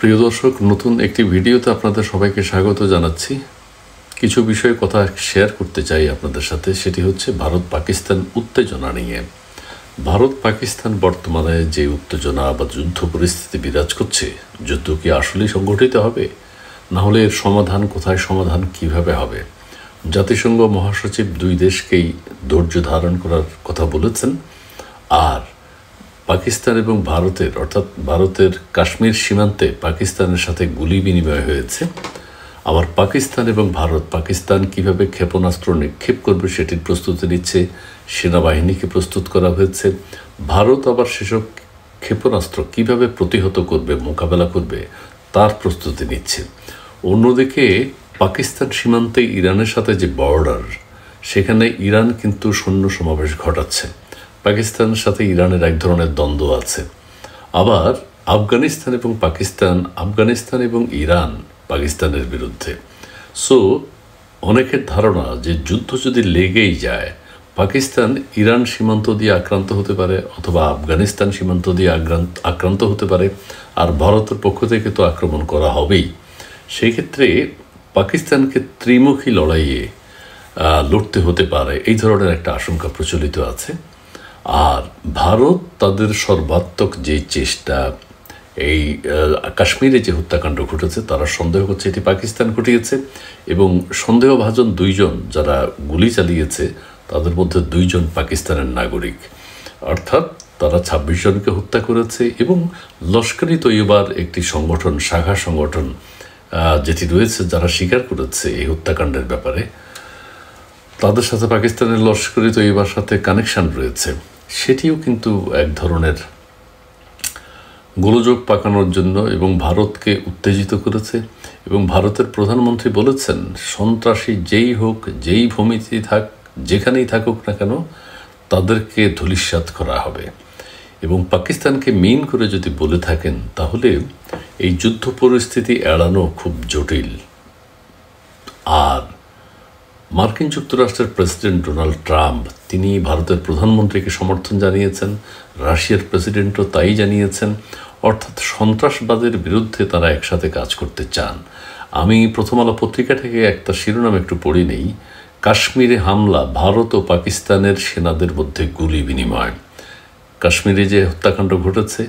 প্রিয় দর্শক, নতুন একটি ভিডিওতে আপনাদের সবাইকে স্বাগত জানাচ্ছি। কিছু বিষয়ে কথা শেয়ার করতে চাই আপনাদের সাথে। সেটি হচ্ছে ভারত পাকিস্তান উত্তেজনা নিয়ে। ভারত পাকিস্তান বর্তমানে যে উত্তেজনা বা যুদ্ধ পরিস্থিতি বিরাজ করছে, যুদ্ধ কি আসলেই সংগঠিত হবে, না হলে এর সমাধান কোথায়, সমাধান কিভাবে হবে? জাতিসংঘ মহাসচিব দুই দেশকেই ধৈর্য ধারণ করার কথা বলেছেন। আর পাকিস্তান এবং ভারতের, অর্থাৎ ভারতের কাশ্মীর সীমান্তে পাকিস্তানের সাথে গুলি বিনিময় হয়েছে। আবার পাকিস্তান এবং ভারত, পাকিস্তান কিভাবে ক্ষেপণাস্ত্র নিক্ষেপ করবে সেটির প্রস্তুতি নিচ্ছে, সেনাবাহিনীকে প্রস্তুত করা হয়েছে। ভারত আবার সেসব ক্ষেপণাস্ত্র কিভাবে প্রতিহত করবে, মোকাবেলা করবে, তার প্রস্তুতি নিচ্ছে। অন্যদিকে পাকিস্তান সীমান্তে ইরানের সাথে যে বর্ডার, সেখানে ইরান কিন্তু সৈন্য সমাবেশ ঘটাচ্ছে। পাকিস্তানের সাথে ইরানের এক ধরনের দ্বন্দ্ব আছে। আবার আফগানিস্তান এবং ইরান পাকিস্তানের বিরুদ্ধে। সো অনেকের ধারণা যে যুদ্ধ যদি লেগেই যায়, পাকিস্তান ইরান সীমান্ত দিয়ে আক্রান্ত হতে পারে, অথবা আফগানিস্তান সীমান্ত দিয়ে আক্রান্ত হতে পারে। আর ভারতের পক্ষ থেকে তো আক্রমণ করা হবেই। সেই ক্ষেত্রে পাকিস্তানকে ত্রিমুখী লড়াইয়ে লড়তে হতে পারে, এই ধরনের একটা আশঙ্কা প্রচলিত আছে। আর ভারত তাদের সর্বাত্মক যে চেষ্টা, এই কাশ্মীরে যে হত্যাকাণ্ড ঘটেছে, তারা সন্দেহ করছে এটি পাকিস্তান ঘটিয়েছে। এবং সন্দেহভাজন দুইজন যারা গুলি চালিয়েছে, তাদের মধ্যে দুইজন পাকিস্তানের নাগরিক। অর্থাৎ তারা ২৬ জনকে হত্যা করেছে। এবং লস্করি তৈয়বার একটি সংগঠন, শাখা সংগঠন যেটি রয়েছে, যারা স্বীকার করেছে এই হত্যাকাণ্ডের ব্যাপারে, তাদের সাথে পাকিস্তানের লস্করি তৈয়বার সাথে কানেকশন রয়েছে। সেটিও কিন্তু এক ধরনের গোলযোগ পাকানোর জন্য এবং ভারতকে উত্তেজিত করেছে। এবং ভারতের প্রধানমন্ত্রী বলেছেন, সন্ত্রাসী যেই হোক, যেই ভূমিতেই থাক, যেখানেই থাকুক না কেন, তাদেরকে ধূলিসাৎ করা হবে। এবং পাকিস্তানকে মিন করে যদি বলে থাকেন, তাহলে এই যুদ্ধ পরিস্থিতি এড়ানো খুব জটিল। আর মার্কিন যুক্তরাষ্ট্রের প্রেসিডেন্ট ডোনাল্ড ট্রাম্প, তিনি ভারতের প্রধানমন্ত্রীকে সমর্থন জানিয়েছেন। রাশিয়ার প্রেসিডেন্টও তাই জানিয়েছেন। অর্থাৎ সন্ত্রাসবাদের বিরুদ্ধে তারা একসাথে কাজ করতে চান। আমি প্রথম আলো পত্রিকা থেকে একটা শিরোনাম একটু পড়ে নেই। কাশ্মীরে হামলা, ভারত ও পাকিস্তানের সেনাদের মধ্যে গুলি বিনিময়। কাশ্মীরে যে হত্যাকাণ্ড ঘটেছে,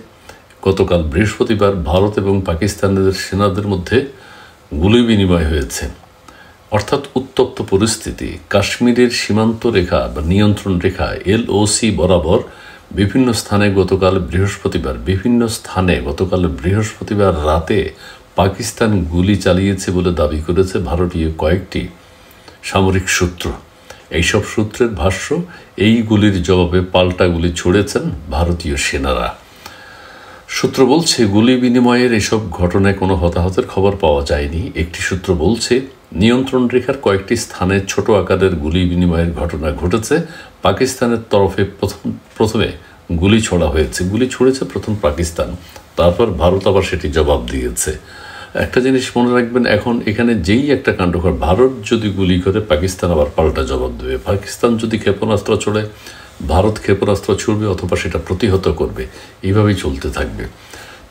গতকাল বৃহস্পতিবার ভারত এবং পাকিস্তানের সেনাদের মধ্যে গুলি বিনিময় হয়েছে। অর্থাৎ উত্তপ্ত পরিস্থিতি। কাশ্মীরের সীমান্ত রেখা বা নিয়ন্ত্রণ রেখা LOC বরাবর বিভিন্ন স্থানে গতকাল বৃহস্পতিবার রাতে পাকিস্তান গুলি চালিয়েছে বলে দাবি করেছে ভারতীয় কয়েকটি সামরিক সূত্র। এইসব সূত্রের ভাষ্য, এই গুলির জবাবে পাল্টা গুলি ছুড়েছেন ভারতীয় সেনারা। সূত্র বলছে, গুলি বিনিময়ের এসব ঘটনায় কোনো হতাহতের খবর পাওয়া যায়নি। একটি সূত্র বলছে, নিয়ন্ত্রণ রেখার কয়েকটি স্থানে ছোট আকারের গুলি বিনিময়ের ঘটনা ঘটেছে। পাকিস্তানের তরফে প্রথমে গুলি ছোড়া হয়েছে। গুলি ছুড়েছে প্রথম পাকিস্তান, তারপর ভারত আবার সেটি জবাব দিয়েছে। একটা জিনিস মনে রাখবেন, এখন এখানে যেই একটা কাণ্ড করে, ভারত যদি গুলি করে, পাকিস্তান আবার পাল্টা জবাব দেবে। পাকিস্তান যদি ক্ষেপণাস্ত্র ছোড়ে, ভারত ক্ষেপণাস্ত্র ছুড়বে অথবা সেটা প্রতিহত করবে। এইভাবেই চলতে থাকবে।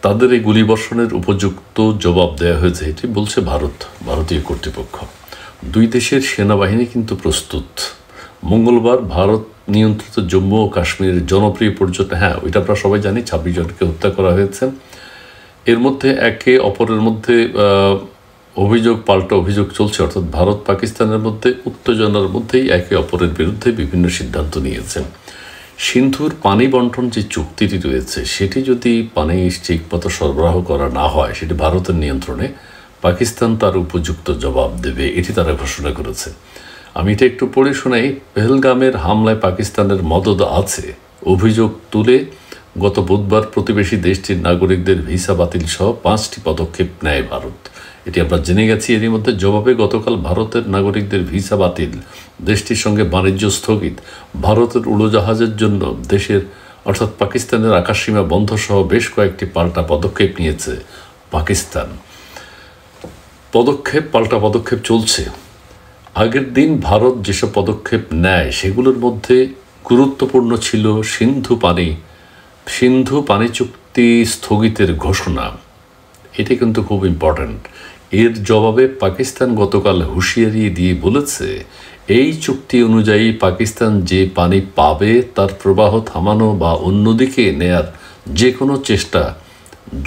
তাদের এই গুলিবর্ষণের উপযুক্ত জবাব দেওয়া হয়েছে, এটি বলছে ভারতীয় কর্তৃপক্ষ। দুই দেশের সেনাবাহিনী কিন্তু প্রস্তুত। মঙ্গলবার ভারত নিয়ন্ত্রিত জম্মু ও কাশ্মীরের জনপ্রিয় পর্যটন, ওইটা আমরা সবাই জানি, ২৬ জনকে হত্যা করা হয়েছে। এর মধ্যে একে অপরের মধ্যে পাল্টা অভিযোগ চলছে। অর্থাৎ ভারত পাকিস্তানের মধ্যে উত্তেজনার মধ্যেই একে অপরের বিরুদ্ধে বিভিন্ন সিদ্ধান্ত নিয়েছে। সিন্ধুর পানি বন্টন যে চুক্তিটি রয়েছে, সেটি যদি পানি ঠিকমতো সরবরাহ করা না হয়, সেটি ভারতের নিয়ন্ত্রণে, পাকিস্তান তার উপযুক্ত জবাব দেবে, এটি তারা ঘোষণা করেছে। আমি এটা একটু পড়ে শোনাই। পেহেলগামের হামলায় পাকিস্তানের মদদ আছে অভিযোগ তুলে গত বুধবার প্রতিবেশী দেশটির নাগরিকদের ভিসা বাতিল সহ 5টি পদক্ষেপ নেয় ভারত। এটি আমরা জেনে গেছি। এরই মধ্যে জবাবে গতকাল ভারতের নাগরিকদের ভিসা বাতিল, দেশটির সঙ্গে বাণিজ্য স্থগিত, ভারতের উড়োজাহাজের জন্য দেশের অর্থাৎ পাকিস্তানের আকাশসীমা বন্ধ সহ বেশ কয়েকটি পাল্টা পদক্ষেপ নিয়েছে পাকিস্তান। পাল্টা পদক্ষেপ চলছে। আগের দিন ভারত যেসব পদক্ষেপ নেয়, সেগুলোর মধ্যে গুরুত্বপূর্ণ ছিল সিন্ধু পানি চুক্তি স্থগিতের ঘোষণা। এটা কিন্তু খুব ইম্পর্ট্যান্ট। এর জবাবে পাকিস্তান গতকাল হুঁশিয়ারি দিয়ে বলেছে, এই চুক্তি অনুযায়ী পাকিস্তান যে পানি পাবে তার প্রবাহ থামানো বা অন্যদিকে নেয়ার যে কোনো চেষ্টা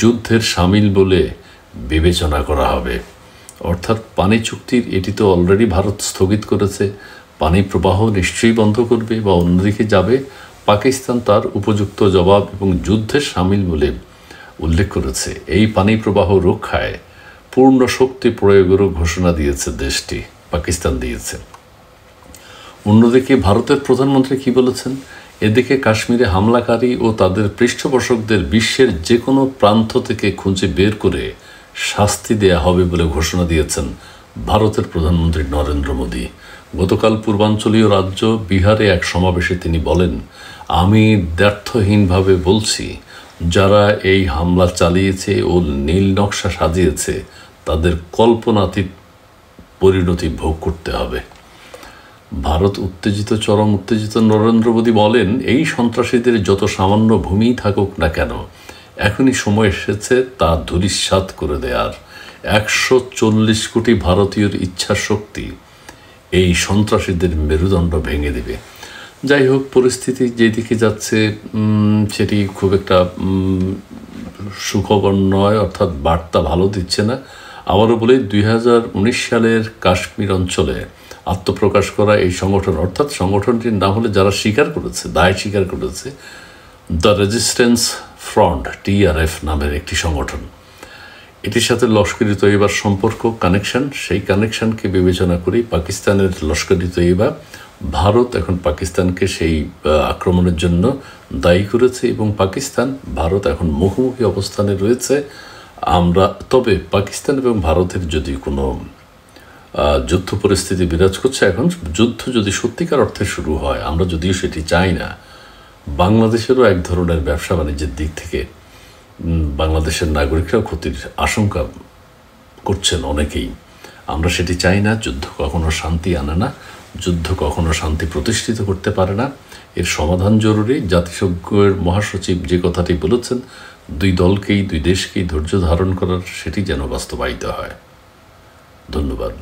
যুদ্ধের শামিল বলে বিবেচনা করা হবে। অর্থাৎ পানি চুক্তির এটি তো অলরেডি ভারত স্থগিত করেছে, পানি প্রবাহ নিশ্চয়ই বন্ধ করবে বা অন্যদিকে যাবে। পাকিস্তান তার উপযুক্ত জবাব এবং যুদ্ধের শামিল বলে উল্লেখ করেছে। এই পানি প্রবাহ রক্ষায় পূর্ণ শক্তি প্রয়োগেরও ঘোষণা দিয়েছে দেশটি, পাকিস্তান দিয়েছে। অন্যদিকে ভারতের প্রধানমন্ত্রী কি বলেছেন? এদিকে কাশ্মীরে হামলাকারী ও তাদের পৃষ্ঠপোষকদের বিশ্বের যে কোনো প্রান্ত থেকে খুঁজে বের করে শাস্তি দেয়া হবে বলে ঘোষণা দিয়েছেন ভারতের প্রধানমন্ত্রী নরেন্দ্র মোদী। গতকাল পূর্বাঞ্চলীয় রাজ্য বিহারে এক সমাবেশে তিনি বলেন, আমি দ্ব্যর্থহীনভাবে বলছি, যারা এই হামলা চালিয়েছে ও নীল নকশা সাজিয়েছে তাদের কল্পনাতীত পরিণতি ভোগ করতে হবে। ভারত উত্তেজিত, চরম উত্তেজিত। নরেন্দ্র মোদী বলেন, এই সন্ত্রাসীদের যত সামান্য ভূমিই থাকুক না কেন, এখনই সময় এসেছে তা ধূলিসাৎ করে দেয়ার। 140 কোটি ভারতীয়র ইচ্ছা শক্তি এই সন্ত্রাসীদের মেরুদণ্ড ভেঙে দেবে। যাই হোক, পরিস্থিতি যেদিকে যাচ্ছে সেটি খুব একটা সুখবর নয়, অর্থাৎ বার্তা ভালো দিচ্ছে না। আবারও বলি, 2019 সালের কাশ্মীর অঞ্চলে আত্মপ্রকাশ করা এই সংগঠন, অর্থাৎ সংগঠনটির নাম হলে যারা স্বীকার করেছে, দায় স্বীকার করেছে, দ্য রেজিস্ট্যান্স ফ্রন্ট, TRF নামের একটি সংগঠন। এটির সাথে লস্কর-ই তৈয়বার সম্পর্ক, কানেকশন, সেই কানেকশনকে বিবেচনা করেই পাকিস্তানের লস্কর-ই তৈয়বা, ভারত এখন পাকিস্তানকে সেই আক্রমণের জন্য দায়ী করেছে এবং ভারত এখন মুখোমুখি অবস্থানে রয়েছে। তবে পাকিস্তান এবং ভারতের যদি কোনো যুদ্ধ পরিস্থিতি বিরাজ করছে এখন, যুদ্ধ যদি সত্যিকার অর্থে শুরু হয়, আমরা যদিও সেটি চাই না, বাংলাদেশেরও এক ধরনের ব্যবসা বাণিজ্যের দিক থেকে বাংলাদেশের নাগরিকরাও ক্ষতির আশঙ্কা করছেন অনেকেই। আমরা সেটি চাই না। যুদ্ধ কখনো শান্তি আনে না, যুদ্ধ কখনো শান্তি প্রতিষ্ঠিত করতে পারে না। এর সমাধান জরুরি। জাতিসংঘের মহাসচিব যে কথাটি বলেছেন, দুই দলকেই, দুই দেশকেই ধৈর্য ধারণ করার, সেটি যেন বাস্তবায়িত হয়। ধন্যবাদ।